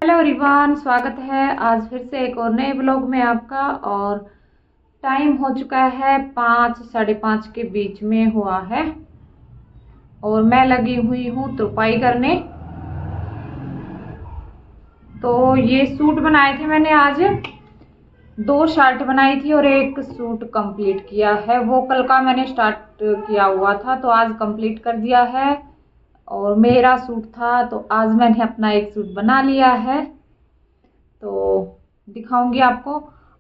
Hello everyone, स्वागत है आज फिर से एक और नए ब्लॉग में आपका। और टाइम हो चुका है 5 साढ़े 5 के बीच में हुआ है और मैं लगी हुई हूँ तुरपाई करने। तो ये सूट बनाए थे मैंने आज, 2 शर्ट बनाई थी और एक सूट कंप्लीट किया है। वो कल का मैंने स्टार्ट किया हुआ था तो आज कंप्लीट कर दिया है। और मेरा सूट था तो आज मैंने अपना एक सूट बना लिया है तो दिखाऊंगी आपको।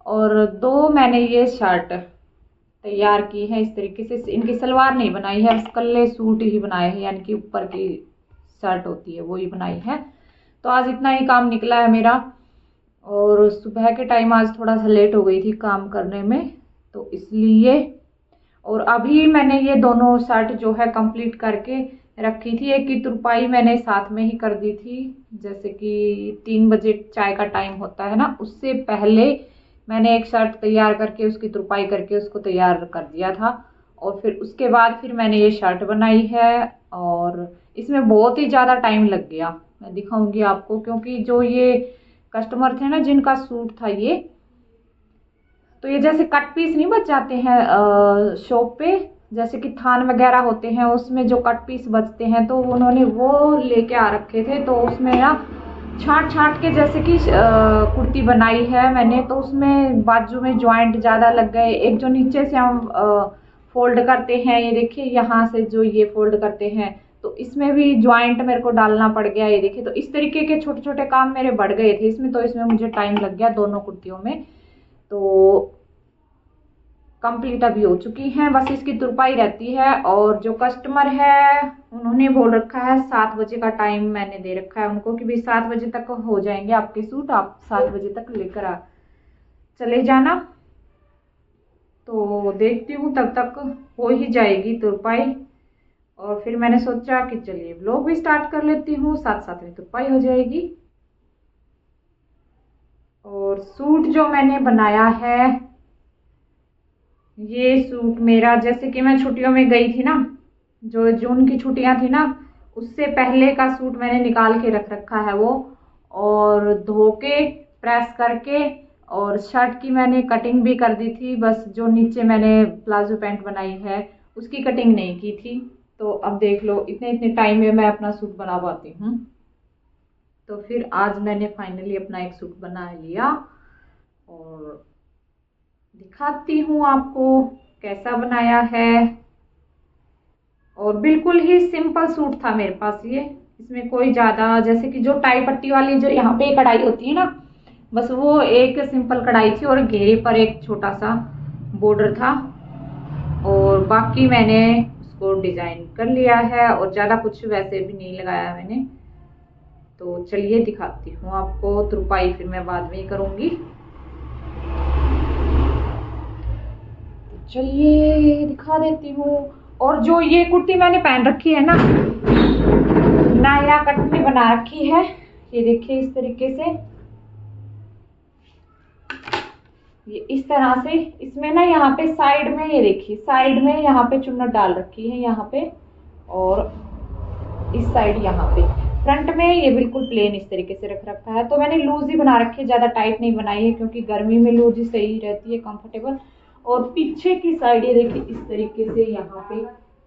और 2 मैंने ये शर्ट तैयार की है इस तरीके से। इनकी सलवार नहीं बनाई है, बस कल्ले सूट ही बनाए हैं, यानी कि ऊपर की शर्ट होती है वो ही बनाई है। तो आज इतना ही काम निकला है मेरा। और सुबह के टाइम आज थोड़ा सा लेट हो गई थी काम करने में तो इसलिए। और अभी मैंने ये दोनों शर्ट जो है कंप्लीट करके रखी थी। एक की तुरपाई मैंने साथ में ही कर दी थी, जैसे कि 3 बजे चाय का टाइम होता है ना, उससे पहले मैंने एक शर्ट तैयार करके उसकी तुरपाई करके उसको तैयार कर दिया था। और फिर उसके बाद फिर मैंने ये शर्ट बनाई है और इसमें बहुत ही ज़्यादा टाइम लग गया। मैं दिखाऊंगी आपको, क्योंकि जो ये कस्टमर थे ना जिनका सूट था ये, तो ये जैसे कट पीस नहीं बच जाते हैं शॉप पे, जैसे कि थान वगैरह होते हैं उसमें जो कट पीस बचते हैं, तो उन्होंने वो लेके आ रखे थे। तो उसमें ना छाट छाट के जैसे कि कुर्ती बनाई है मैंने, तो उसमें बाजू में जॉइंट ज़्यादा लग गए। एक जो नीचे से हम फोल्ड करते हैं, ये देखिए यहाँ से जो ये फोल्ड करते हैं तो इसमें भी जॉइंट मेरे को डालना पड़ गया। ये देखिए, तो इस तरीके के छोटे छोटे काम मेरे बढ़ गए थे इसमें, तो इसमें मुझे टाइम लग गया दोनों कुर्तियों में। तो कंप्लीट अभी हो चुकी हैं, बस इसकी तुरपाई रहती है। और जो कस्टमर है उन्होंने बोल रखा है 7 बजे का टाइम मैंने दे रखा है उनको कि भाई 7 बजे तक हो जाएंगे आपके सूट, आप 7 बजे तक लेकर आ चले जाना। तो देखती हूँ तब तक हो ही जाएगी तुरपाई। और फिर मैंने सोचा कि चलिए ब्लॉग भी स्टार्ट कर लेती हूँ, साथ साथ में तुरपाई हो जाएगी। और सूट जो मैंने बनाया है, ये सूट मेरा, जैसे कि मैं छुट्टियों में गई थी ना, जो जून की छुट्टियां थी ना, उससे पहले का सूट मैंने निकाल के रख रखा है वो। और धो के प्रेस करके और शर्ट की मैंने कटिंग भी कर दी थी, बस जो नीचे मैंने प्लाजो पैंट बनाई है उसकी कटिंग नहीं की थी। तो अब देख लो इतने इतने टाइम में मैं अपना सूट बना पाती हूँ। तो फिर आज मैंने फाइनली अपना एक सूट बना लिया और दिखाती हूँ आपको कैसा बनाया है। और बिल्कुल ही सिंपल सूट था मेरे पास ये, इसमें कोई ज़्यादा, जैसे कि जो टाई पट्टी वाली जो यहाँ पे कढ़ाई होती है ना, बस वो एक सिंपल कढ़ाई थी और घेरे पर एक छोटा सा बॉर्डर था। और बाकी मैंने उसको डिजाइन कर लिया है और ज़्यादा कुछ वैसे भी नहीं लगाया मैंने। तो चलिए दिखाती हूँ आपको तुरपाई, फिर मैं बाद में ही करूँगी। चलिए दिखा देती हूँ। और जो ये कुर्ती मैंने पहन रखी है ना, नायरा कट में बना रखी है, ये देखिए इस तरीके से, ये इस तरह से। इसमें ना यहाँ पे साइड में, ये देखिए साइड में यहाँ पे चुन्नट डाल रखी है यहाँ पे, और इस साइड यहाँ पे फ्रंट में ये बिल्कुल प्लेन इस तरीके से रख रखा है। तो मैंने लूज ही बना रखी है, ज्यादा टाइट नहीं बनाई है, क्योंकि गर्मी में लूज ही सही रहती है, कंफर्टेबल। और पीछे की साइड ये देखिए इस तरीके से यहाँ पे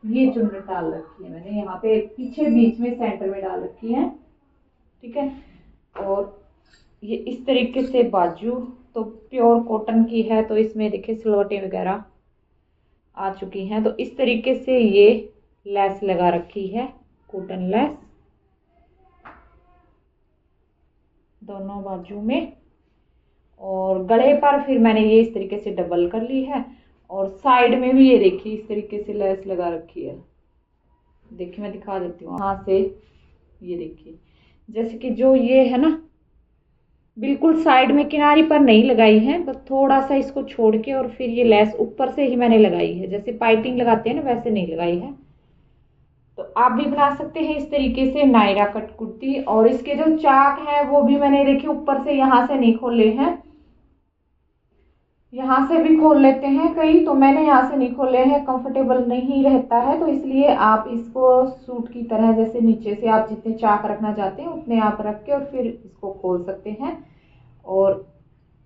ये चुन्नट डाल रखी है मैंने, यहाँ पे पीछे बीच में सेंटर में डाल रखी है, ठीक है। और ये इस तरीके से बाजू तो प्योर कॉटन की है, तो इसमें देखिए सिलवटें वगैरह आ चुकी हैं। तो इस तरीके से ये लेस लगा रखी है, कॉटन लेस दोनों बाजू में। और गले पर फिर मैंने ये इस तरीके से डबल कर ली है। और साइड में भी ये देखिए इस तरीके से लेस लगा रखी है, देखिए मैं दिखा देती हूँ यहाँ से। ये देखिए जैसे कि जो ये है ना, बिल्कुल साइड में किनारी पर नहीं लगाई है, बस थोड़ा सा इसको छोड़ के और फिर ये लेस ऊपर से ही मैंने लगाई है, जैसे पाइपिंग लगाते हैं ना वैसे नहीं लगाई है। तो आप भी बना सकते हैं इस तरीके से नायरा कट कुर्ती। और इसके जो चाक है वो भी मैंने देखिए ऊपर से यहाँ से नहीं खोले हैं, यहाँ से भी खोल लेते हैं कई, तो मैंने यहाँ से नहीं खोले हैं, कंफर्टेबल नहीं रहता है, तो इसलिए आप इसको सूट की तरह जैसे नीचे से आप जितने चाक रखना चाहते हैं उतने आप रख के और फिर इसको खोल सकते हैं और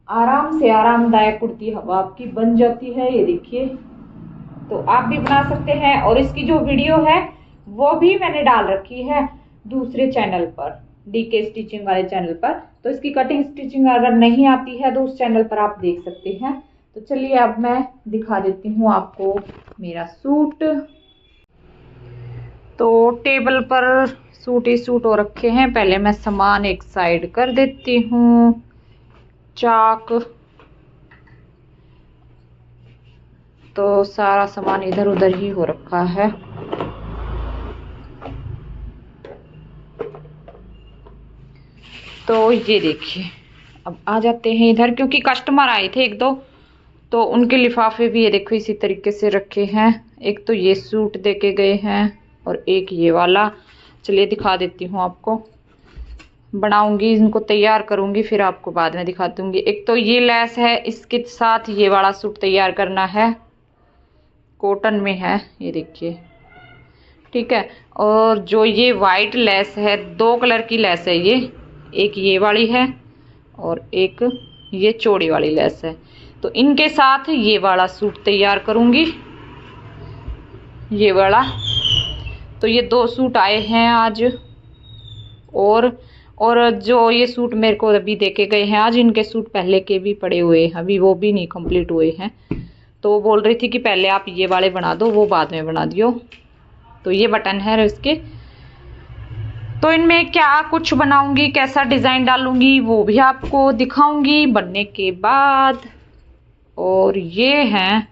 आराम से आरामदायक कुर्ती हवा आपकी बन जाती है। ये देखिए, तो आप भी बना सकते हैं और इसकी जो वीडियो है वो भी मैंने डाल रखी है दूसरे चैनल पर, डीके स्टिचिंग वाले चैनल पर। तो इसकी कटिंग स्टिचिंग अगर नहीं आती है तो उस चैनल पर आप देख सकते हैं। तो चलिए अब मैं दिखा देती हूँ आपको मेरा सूट। तो टेबल पर सूट ही सूट हो रखे हैं। पहले मैं सामान एक साइड कर देती हूँ, चाक, तो सारा सामान इधर उधर ही हो रखा है। तो ये देखिए, अब आ जाते हैं इधर, क्योंकि कस्टमर आए थे एक दो, तो उनके लिफाफे भी ये देखो इसी तरीके से रखे हैं। एक तो ये सूट देके गए हैं और एक ये वाला। चलिए दिखा देती हूँ आपको, बनाऊंगी इनको, तैयार करूंगी, फिर आपको बाद में दिखा दूंगी। एक तो ये लेस है, इसके साथ ये वाला सूट तैयार करना है, कॉटन में है, ये देखिए, ठीक है। और जो ये वाइट लेस है, 2 कलर की लेस है ये, एक ये वाली है और एक ये चौड़ी वाली लेस है। तो इनके साथ ये वाला सूट तैयार करूंगी, ये वाला। तो ये 2 सूट आए हैं आज। और जो ये सूट मेरे को अभी देके गए हैं आज, इनके सूट पहले के भी पड़े हुए हैं, अभी वो भी नहीं कंप्लीट हुए हैं। तो वो बोल रही थी कि पहले आप ये वाले बना दो, वो बाद में बना दियो। तो ये बटन है इसके। तो इनमें क्या कुछ बनाऊंगी, कैसा डिज़ाइन डालूंगी, वो भी आपको दिखाऊंगी बनने के बाद। और ये हैं,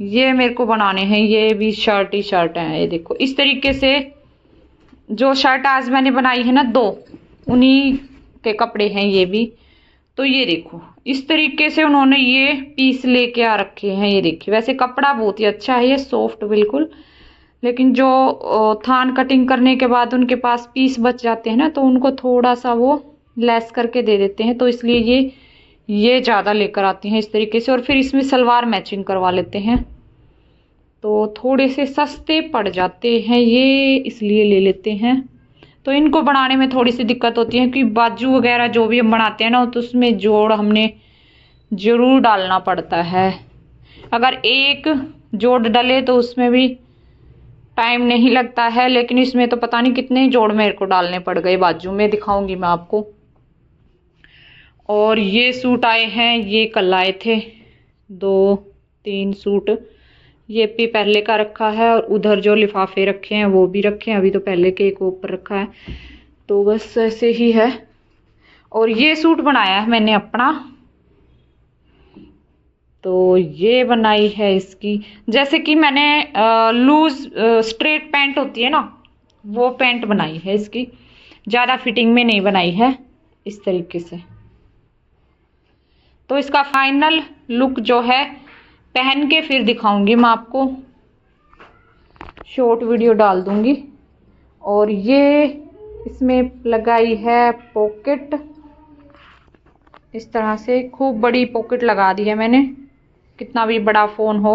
ये मेरे को बनाने हैं, ये भी शर्ट ही शर्ट हैं। ये देखो इस तरीके से जो शर्ट आज मैंने बनाई है ना 2, उन्हीं के कपड़े हैं ये भी। तो ये देखो इस तरीके से उन्होंने ये पीस लेके आ रखे हैं। ये देखिए, वैसे कपड़ा बहुत ही अच्छा है, ये सॉफ्ट बिल्कुल, लेकिन जो थान कटिंग करने के बाद उनके पास पीस बच जाते हैं ना, तो उनको थोड़ा सा वो लेस करके दे देते हैं, तो इसलिए ये ज़्यादा लेकर आती हैं इस तरीके से। और फिर इसमें सलवार मैचिंग करवा लेते हैं, तो थोड़े से सस्ते पड़ जाते हैं ये, इसलिए ले लेते हैं। तो इनको बनाने में थोड़ी सी दिक्कत होती है कि बाजू वगैरह जो भी हम बनाते हैं ना, तो उसमें जोड़ हमने ज़रूर डालना पड़ता है। अगर एक जोड़ डले तो उसमें भी टाइम नहीं लगता है, लेकिन इसमें तो पता नहीं कितने जोड़ मेरे को डालने पड़ गए बाजू में, दिखाऊंगी मैं आपको। और ये सूट आए हैं, ये कल आए थे 2-3 सूट, ये भी पहले का रखा है और उधर जो लिफाफे रखे हैं वो भी रखे हैं, अभी तो पहले के एक ऊपर रखा है। तो बस ऐसे ही है। और ये सूट बनाया है मैंने अपना, तो ये बनाई है इसकी, जैसे कि मैंने लूज स्ट्रेट पैंट होती है ना, वो पैंट बनाई है इसकी, ज़्यादा फिटिंग में नहीं बनाई है, इस तरीके से। तो इसका फाइनल लुक जो है पहन के फिर दिखाऊंगी मैं आपको, शॉर्ट वीडियो डाल दूंगी। और ये इसमें लगाई है पॉकेट, इस तरह से खूब बड़ी पॉकेट लगा दी है मैंने, कितना भी बड़ा फ़ोन हो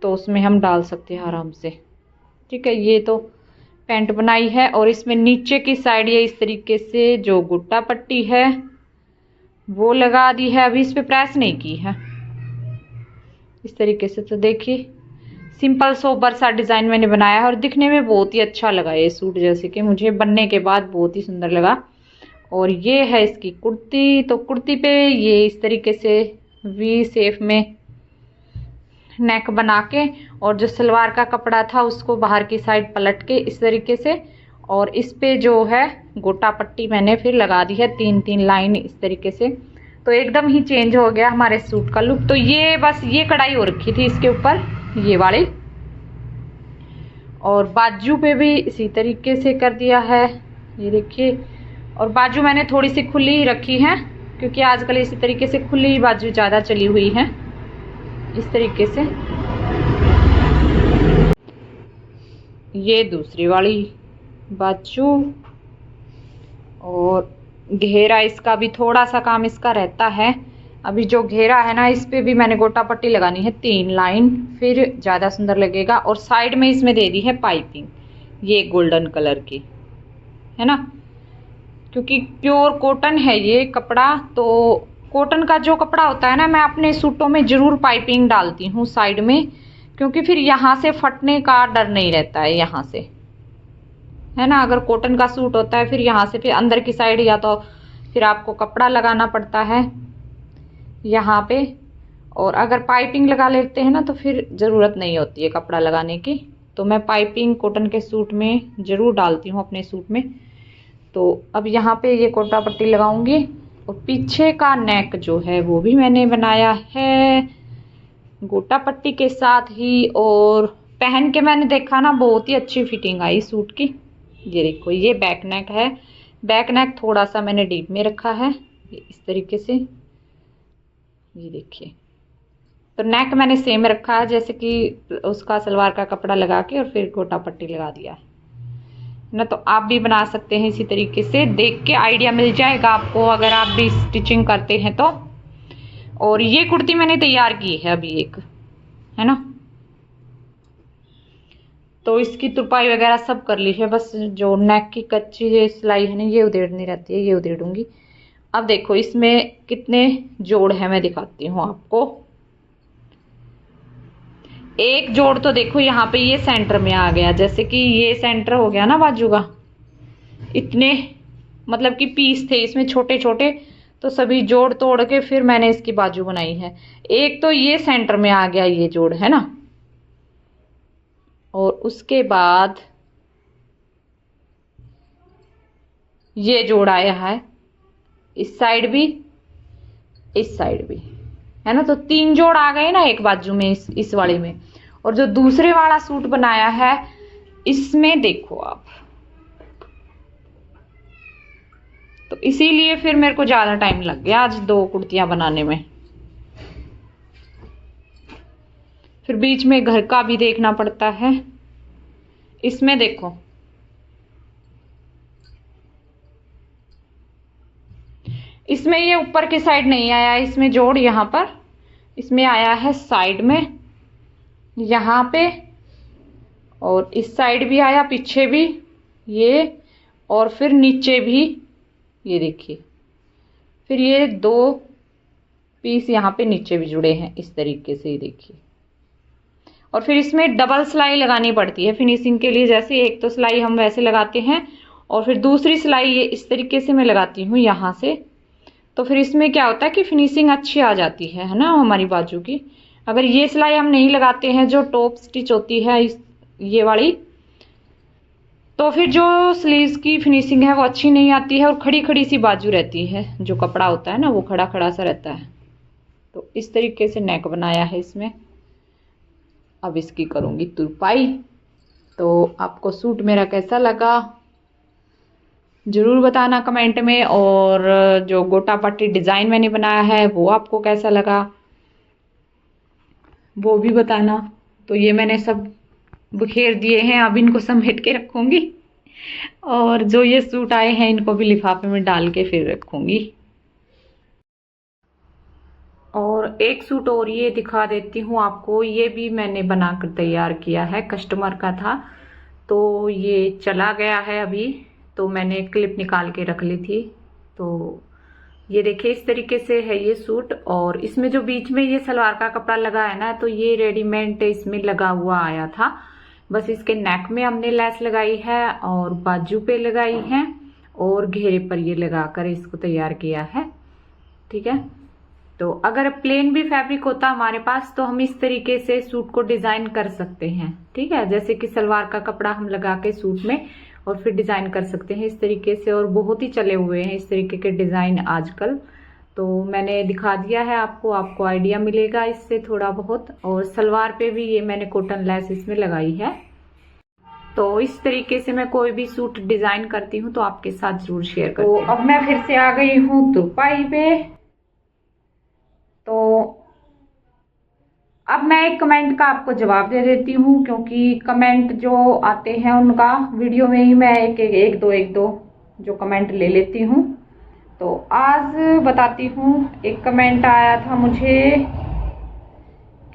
तो उसमें हम डाल सकते हैं आराम से, ठीक है। ये तो पैंट बनाई है और इसमें नीचे की साइड ये इस तरीके से जो गुट्टा पट्टी है वो लगा दी है, अभी इस पर प्रेस नहीं की है, इस तरीके से। तो देखिए सिंपल सोबर सा डिज़ाइन मैंने बनाया है और दिखने में बहुत ही अच्छा लगा ये सूट, जैसे कि मुझे बनने के बाद बहुत ही सुंदर लगा। और ये है इसकी कुर्ती। तो कुर्ती पे ये इस तरीके से वी शेप में नेक बना के, और जो सलवार का कपड़ा था उसको बाहर की साइड पलट के इस तरीके से, और इस पे जो है गोटा पट्टी मैंने फिर लगा दी है 3-3 लाइन इस तरीके से। तो एकदम ही चेंज हो गया हमारे सूट का लुक। तो ये बस ये कढ़ाई हो रखी थी इसके ऊपर, ये वाली, और बाजू पे भी इसी तरीके से कर दिया है, ये देखिए। और बाजू मैंने थोड़ी सी खुली ही रखी है, क्योंकि आजकल इसी तरीके से खुली बाजू ज़्यादा चली हुई है, इस तरीके से। ये दूसरी वाली बाजू, और घेरा इसका भी थोड़ा सा काम इसका रहता है, अभी जो घेरा है ना, इस पे भी मैंने गोटा पट्टी लगानी है 3 लाइन, फिर ज़्यादा सुंदर लगेगा। और साइड में इसमें दे दी है पाइपिंग, ये गोल्डन कलर की है ना, क्योंकि प्योर कॉटन है ये कपड़ा। तो कॉटन का जो कपड़ा होता है ना, मैं अपने सूटों में ज़रूर पाइपिंग डालती हूँ साइड में, क्योंकि फिर यहाँ से फटने का डर नहीं रहता है, यहाँ से है ना। अगर कॉटन का सूट होता है फिर यहाँ से फिर अंदर की साइड या तो फिर आपको कपड़ा लगाना पड़ता है यहाँ पे, और अगर पाइपिंग लगा लेते हैं ना तो फिर ज़रूरत नहीं होती है कपड़ा लगाने की। तो मैं पाइपिंग कॉटन के सूट में ज़रूर डालती हूँ, अपने सूट में। तो अब यहाँ पे ये गोटा पट्टी लगाऊंगी। और पीछे का नेक जो है वो भी मैंने बनाया है गोटा पट्टी के साथ ही, और पहन के मैंने देखा ना बहुत ही अच्छी फिटिंग आई सूट की। ये देखो, ये बैक नेक है, बैक नेक थोड़ा सा मैंने डीप में रखा है इस तरीके से, ये देखिए। तो नेक मैंने सेम रखा है जैसे कि उसका सलवार का कपड़ा लगा के और फिर गोटा पट्टी लगा दिया है ना। तो आप भी बना सकते हैं इसी तरीके से, देख के आइडिया मिल जाएगा आपको अगर आप भी स्टिचिंग करते हैं तो। और ये कुर्ती मैंने तैयार की है अभी एक, है ना। तो इसकी तुरपाई वगैरह सब कर ली है, बस जो नेक की कच्ची सिलाई है ना ये उधेड़नी रहती है, ये उधेड़ूंगी। अब देखो इसमें कितने जोड़ है मैं दिखाती हूँ आपको। एक जोड़ तो देखो यहाँ पे ये सेंटर में आ गया, जैसे कि ये सेंटर हो गया ना बाजू का। इतने मतलब कि पीस थे इसमें छोटे छोटे, तो सभी जोड़ तोड़ के फिर मैंने इसकी बाजू बनाई है। एक तो ये सेंटर में आ गया ये जोड़, है ना। और उसके बाद ये जोड़ आया है इस साइड भी, इस साइड भी, है ना। तो 3 जोड़ आ गए ना एक बाजू में, इस वाले में। और जो दूसरे वाला सूट बनाया है इसमें देखो आप, तो इसीलिए फिर मेरे को ज्यादा टाइम लग गया आज 2 कुर्तियां बनाने में। फिर बीच में घर का भी देखना पड़ता है। इसमें देखो इसमें ये ऊपर की साइड नहीं आया, इसमें जोड़ यहाँ पर, इसमें आया है साइड में यहाँ पे, और इस साइड भी आया, पीछे भी ये, और फिर नीचे भी ये देखिए। फिर ये 2 पीस यहाँ पे नीचे भी जुड़े हैं इस तरीके से, ये देखिए। और फिर इसमें डबल सिलाई लगानी पड़ती है फिनिशिंग के लिए। जैसे एक तो सिलाई हम वैसे लगाते हैं और फिर दूसरी सिलाई ये इस तरीके से मैं लगाती हूँ यहाँ से। तो फिर इसमें क्या होता है कि फिनिशिंग अच्छी आ जाती है ना हमारी बाजू की। अगर ये सिलाई हम नहीं लगाते हैं जो टॉप स्टिच होती है ये वाली, तो फिर जो स्लीव्स की फिनिशिंग है वो अच्छी नहीं आती है और खड़ी खड़ी सी बाजू रहती है। जो कपड़ा होता है ना वो खड़ा खड़ा सा रहता है। तो इस तरीके से नेक बनाया है इसमें। अब इसकी करूँगी तुरपाई। तो आपको सूट मेरा कैसा लगा ज़रूर बताना कमेंट में, और जो गोटा पट्टी डिज़ाइन मैंने बनाया है वो आपको कैसा लगा वो भी बताना। तो ये मैंने सब बिखेर दिए हैं, अब इनको समेट के रखूँगी, और जो ये सूट आए हैं इनको भी लिफाफे में डाल के फिर रखूँगी। और एक सूट और ये दिखा देती हूँ आपको, ये भी मैंने बनाकर तैयार किया है, कस्टमर का था तो ये चला गया है अभी, तो मैंने क्लिप निकाल के रख ली थी। तो ये देखिए इस तरीके से है ये सूट, और इसमें जो बीच में ये सलवार का कपड़ा लगा है ना, तो ये रेडीमेड इसमें लगा हुआ आया था। बस इसके नेक में हमने लेस लगाई है और बाजू पे लगाई है और घेरे पर ये लगाकर इसको तैयार किया है, ठीक है। तो अगर प्लेन भी फैब्रिक होता हमारे पास तो हम इस तरीके से सूट को डिजाइन कर सकते हैं, ठीक है। जैसे कि सलवार का कपड़ा हम लगा के सूट में और फिर डिजाइन कर सकते हैं इस तरीके से, और बहुत ही चले हुए हैं इस तरीके के डिजाइन आजकल। तो मैंने दिखा दिया है आपको, आपको आइडिया मिलेगा इससे थोड़ा बहुत। और सलवार पे भी ये मैंने कॉटन लेस इसमें लगाई है। तो इस तरीके से मैं कोई भी सूट डिजाइन करती हूँ तो आपके साथ जरूर शेयर करती हूँ। तो अब मैं फिर से आ गई हूँ तुरपाई पे। तो अब मैं एक कमेंट का आपको जवाब दे देती हूँ, क्योंकि कमेंट जो आते हैं उनका वीडियो में ही मैं एक दो जो कमेंट ले लेती हूँ। तो आज बताती हूँ, एक कमेंट आया था मुझे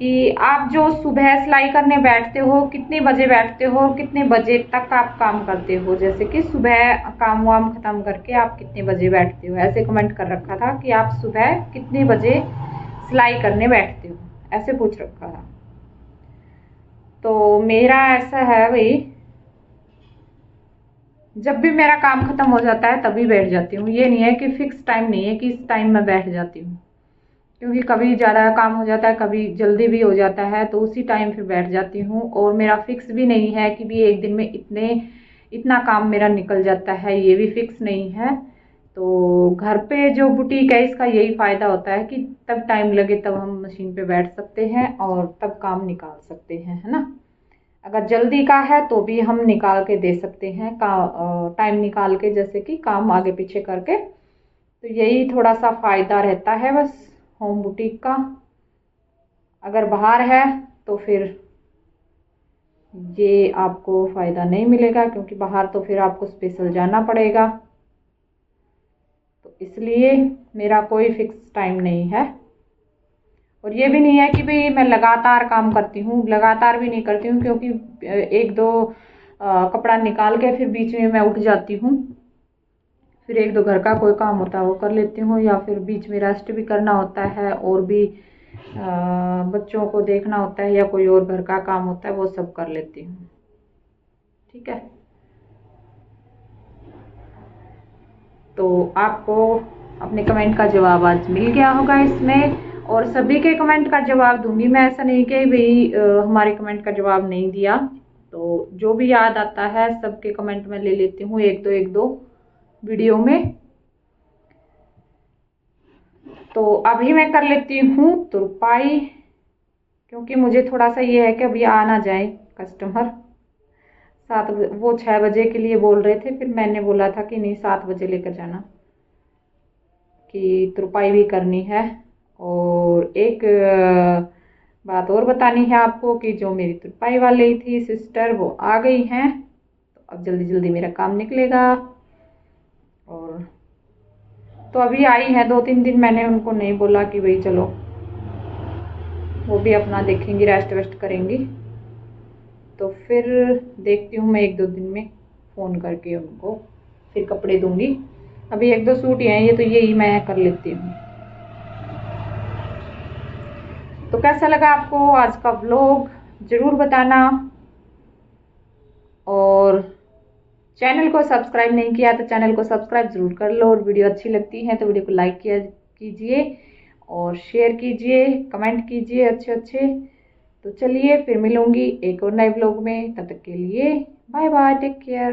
कि आप जो सुबह सिलाई करने बैठते हो कितने बजे बैठते हो और कितने बजे तक आप काम करते हो, जैसे कि सुबह काम वाम खत्म करके आप कितने बजे बैठते हो। ऐसे कमेंट कर रखा था कि आप सुबह कितने बजे सिलाई करने बैठते हो, ऐसे पूछ रखा था। तो मेरा ऐसा है भाई, जब भी मेरा काम खत्म हो जाता है तभी बैठ जाती हूँ। ये नहीं है कि फिक्स टाइम नहीं है कि इस टाइम में बैठ जाती हूँ, क्योंकि कभी ज़्यादा काम हो जाता है, कभी जल्दी भी हो जाता है, तो उसी टाइम फिर बैठ जाती हूँ। और मेरा फिक्स भी नहीं है कि भी एक दिन में इतना काम मेरा निकल जाता है, ये भी फिक्स नहीं है। तो घर पे जो बुटीक है इसका यही फ़ायदा होता है कि तब टाइम लगे तब हम मशीन पे बैठ सकते हैं और तब काम निकाल सकते हैं, है ना। अगर जल्दी का है तो भी हम निकाल के दे सकते हैं, टाइम निकाल के, जैसे कि काम आगे पीछे करके। तो यही थोड़ा सा फ़ायदा रहता है बस होम बुटीक का। अगर बाहर है तो फिर ये आपको फ़ायदा नहीं मिलेगा, क्योंकि बाहर तो फिर आपको स्पेशल जाना पड़ेगा। तो इसलिए मेरा कोई फिक्स टाइम नहीं है। और ये भी नहीं है कि भाई मैं लगातार काम करती हूँ, लगातार भी नहीं करती हूँ, क्योंकि एक दो कपड़ा निकाल के फिर बीच में मैं उठ जाती हूँ। फिर एक दो घर का कोई काम होता है वो कर लेती हूँ, या फिर बीच में रेस्ट भी करना होता है, और भी बच्चों को देखना होता है, या कोई और घर का काम होता है, वो सब कर लेती हूँ। ठीक है, तो आपको अपने कमेंट का जवाब आज मिल गया होगा इसमें, और सभी के कमेंट का जवाब दूंगी मैं। ऐसा नहीं कि भाई हमारे कमेंट का जवाब नहीं दिया। तो जो भी याद आता है सबके कमेंट में ले लेती हूँ, एक दो वीडियो में। तो अभी मैं कर लेती हूँ तुरपाई, क्योंकि मुझे थोड़ा सा ये है कि अभी आ ना जाए कस्टमर। 7 बजे, वो 6 बजे के लिए बोल रहे थे, फिर मैंने बोला था कि नहीं 7 बजे लेकर जाना, कि तुरपाई भी करनी है। और एक बात और बतानी है आपको, कि जो मेरी तुरपाई वाली थी सिस्टर, वो आ गई हैं। तो अब जल्दी जल्दी मेरा काम निकलेगा। और तो अभी आई है 2-3 दिन, मैंने उनको नहीं बोला कि भाई चलो, वो भी अपना देखेंगी, रेस्ट वेस्ट करेंगी। तो फिर देखती हूँ मैं 1-2 दिन में फ़ोन करके उनको फिर कपड़े दूंगी। अभी 1-2 सूट ही हैं ये, तो यही मैं कर लेती हूँ। तो कैसा लगा आपको आज का व्लॉग, ज़रूर बताना। और चैनल को सब्सक्राइब नहीं किया तो चैनल को सब्सक्राइब ज़रूर कर लो, और वीडियो अच्छी लगती है तो वीडियो को लाइक कीजिए और शेयर कीजिए, कमेंट कीजिए अच्छे अच्छे। तो चलिए फिर मिलूंगी एक और नए व्लॉग में, तब तक के लिए बाय बाय, टेक केयर।